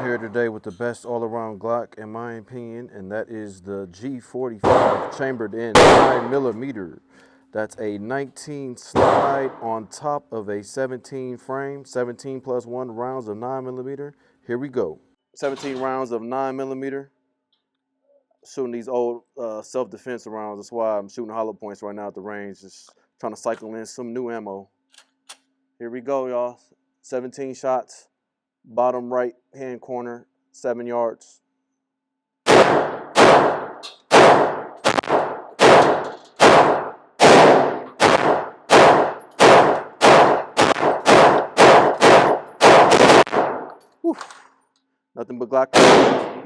here today with the best all-around Glock, in my opinion, and that is the G45 chambered in 9mm. That's a 19 slide on top of a 17 frame, 17 plus 1 rounds of 9mm. Here we go. 17 rounds of 9mm. Shooting these old self-defense rounds. That's why I'm shooting hollow points right now at the range. Just trying to cycle in some new ammo. Here we go, y'all. 17 shots. Bottom right hand corner, 7 yards. Whew. Nothing but Glock.